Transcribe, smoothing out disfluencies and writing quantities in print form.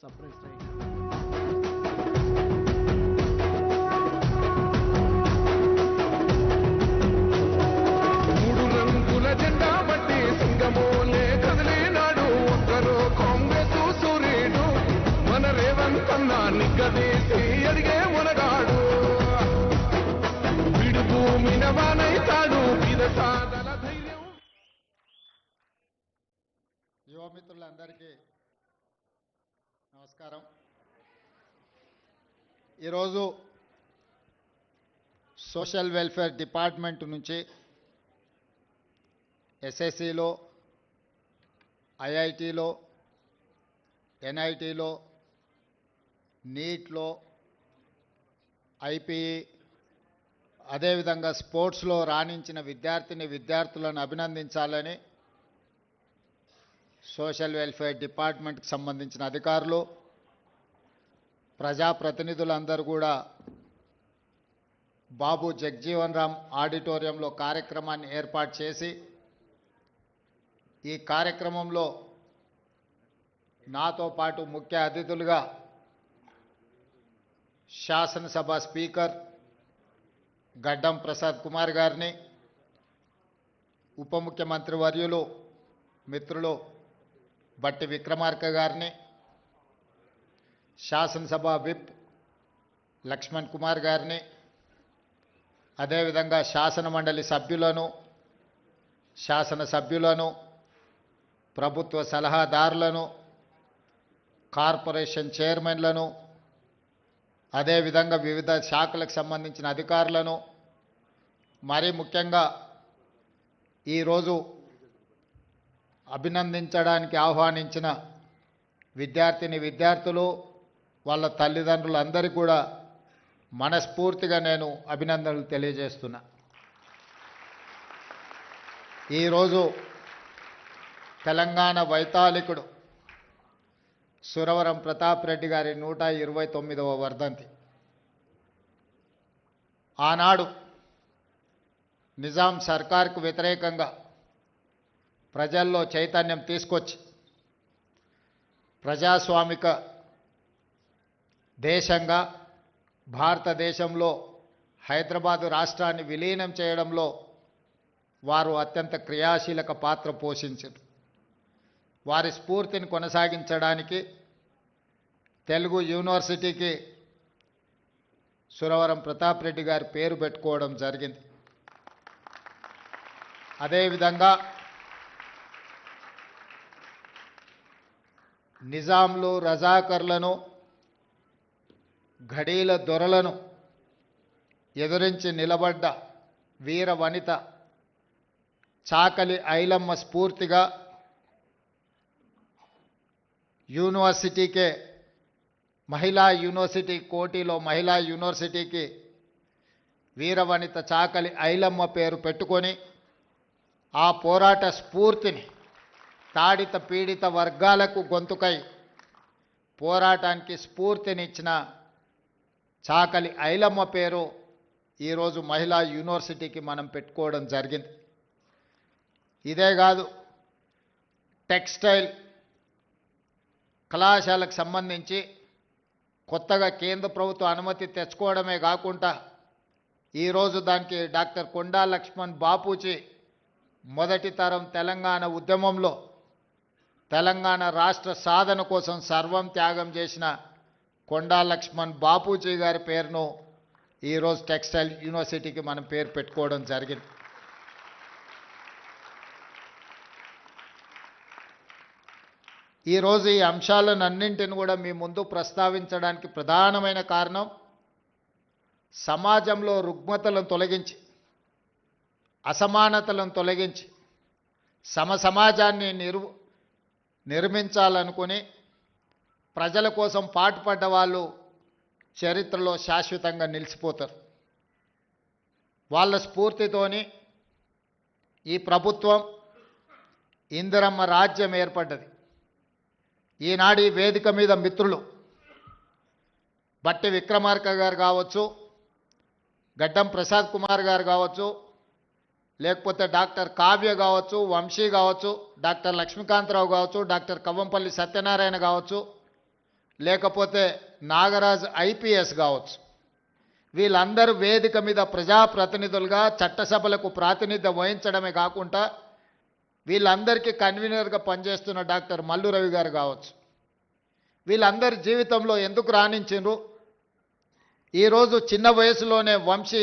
Surprise right. మూడు రంగుల జెండా బట్టి సింగమోలే కదిలినాడు ఒక్కరు కాంగ్రెస్ సూర్యుడు మన రేవంత్ అన్న నిగ్గదీసి అడిగే మునగాడు విడు భూమిన వానైతాడు విదసాదల ధైర్యం. యువమిత్రులందరికీ నమస్కారం. ఈరోజు సోషల్ వెల్ఫేర్ డిపార్ట్మెంట్ నుంచి ఎస్ఎస్సిలో, ఐఐటిలో, ఎన్ఐటిలో, నీట్లో, ఐపీఈ, అదేవిధంగా స్పోర్ట్స్లో రాణించిన విద్యార్థులను అభినందించాలని సోషల్ వెల్ఫేర్ డిపార్ట్మెంట్కి సంబంధించిన అధికారులు, ప్రజాప్రతినిధులందరూ కూడా బాబు జగ్జీవన్ రామ్ ఆడిటోరియంలో కార్యక్రమాన్ని ఏర్పాటు చేసి ఈ కార్యక్రమంలో నాతో పాటు ముఖ్య అతిథులుగా శాసనసభ స్పీకర్ గడ్డం ప్రసాద్ కుమార్ గారిని, ఉప ముఖ్యమంత్రి వర్యులు మిత్రులు బట్టి విక్రమార్క గారిని, శాసనసభ విప్ లక్ష్మణ్ కుమార్ గారిని, అదేవిధంగా శాసన మండలి సభ్యులను, శాసనసభ్యులను, ప్రభుత్వ సలహాదారులను, కార్పొరేషన్ చైర్మన్లను, అదేవిధంగా వివిధ శాఖలకు సంబంధించిన అధికారులను, మరీ ముఖ్యంగా ఈరోజు అభినందించడానికి ఆహ్వానించిన విద్యార్థులు, వాళ్ళ తల్లిదండ్రులందరికీ కూడా మనస్ఫూర్తిగా నేను అభినందనలు తెలియజేస్తున్నా. ఈరోజు తెలంగాణ వైతాళికుడు సురవరం ప్రతాప్ రెడ్డి గారి 129వ వర్ధంతి. ఆనాడు నిజాం సర్కార్కు వ్యతిరేకంగా ప్రజల్లో చైతన్యం తీసుకొచ్చి ప్రజాస్వామిక దేశంగా భారతదేశంలో హైదరాబాదు రాష్ట్రాన్ని విలీనం చేయడంలో వారు అత్యంత క్రియాశీలక పాత్ర పోషించారు. వారి స్ఫూర్తిని కొనసాగించడానికి తెలుగు యూనివర్సిటీకి సురవరం ప్రతాప్ రెడ్డి గారి పేరు పెట్టుకోవడం జరిగింది. అదేవిధంగా నిజాంలు, రజాకర్లను, ఘడీల దొరలను ఎదురించి నిలబడ్డ వీర వనిత చాకలి ఐలమ్మ స్ఫూర్తిగా యూనివర్సిటీకే మహిళా యూనివర్సిటీ కోటిలో మహిళా యూనివర్సిటీకి వీరవనిత చాకలి ఐలమ్మ పేరు పెట్టుకొని ఆ పోరాట స్ఫూర్తిని తాడిత పీడిత వర్గాలకు గొంతుకై పోరాటానికి స్ఫూర్తినిచ్చిన చాకలి ఐలమ్మ పేరు ఈరోజు మహిళా యూనివర్సిటీకి మనం పెట్టుకోవడం జరిగింది. ఇదే కాదు, టెక్స్టైల్ కళాశాలకు సంబంధించి కొత్తగా కేంద్ర ప్రభుత్వ అనుమతి తెచ్చుకోవడమే కాకుండా ఈరోజు దానికి డాక్టర్ కొండా లక్ష్మణ్ బాపూజీ మొదటి తరం తెలంగాణ ఉద్యమంలో తెలంగాణ రాష్ట్ర సాధన కోసం సర్వం త్యాగం చేసిన కొండా లక్ష్మణ్ బాపూజీ గారి పేరును ఈరోజు టెక్స్టైల్ యూనివర్సిటీకి మనం పేరు పెట్టుకోవడం జరిగింది. ఈరోజు ఈ అంశాలన్నింటిని కూడా మీ ముందు ప్రస్తావించడానికి ప్రధానమైన కారణం సమాజంలో రుగ్మతలను తొలగించి, అసమానతలను తొలగించి సమాజాన్ని నిర్మించాలనుకుని ప్రజల కోసం పాటుపడ్డ వాళ్ళు చరిత్రలో శాశ్వతంగా నిలిచిపోతారు. వాళ్ళ స్ఫూర్తితోని ఈ ప్రభుత్వం ఇందిరమ్మ రాజ్యం ఏర్పడ్డది. ఈనాడు ఈ వేదిక మీద మిత్రులు బట్టి విక్రమార్క గారు కావచ్చు, గడ్డం ప్రసాద్ కుమార్ గారు కావచ్చు, లేకపోతే డాక్టర్ కావ్య కావచ్చు, వంశీ కావచ్చు, డాక్టర్ లక్ష్మీకాంతరావు కావచ్చు, డాక్టర్ కవ్వంపల్లి సత్యనారాయణ కావచ్చు, లేకపోతే నాగరాజ్ ఐపీఎస్ కావచ్చు. వీళ్ళందరూ వేదిక మీద ప్రజాప్రతినిధులుగా చట్టసభలకు ప్రాతినిధ్యం వహించడమే కాకుండా వీళ్ళందరికీ కన్వీనర్గా పనిచేస్తున్న డాక్టర్ మల్లు రవి గారు కావచ్చు. వీళ్ళందరి జీవితంలో ఎందుకు రాణించిండ్రు? ఈరోజు చిన్న వయసులోనే వంశీ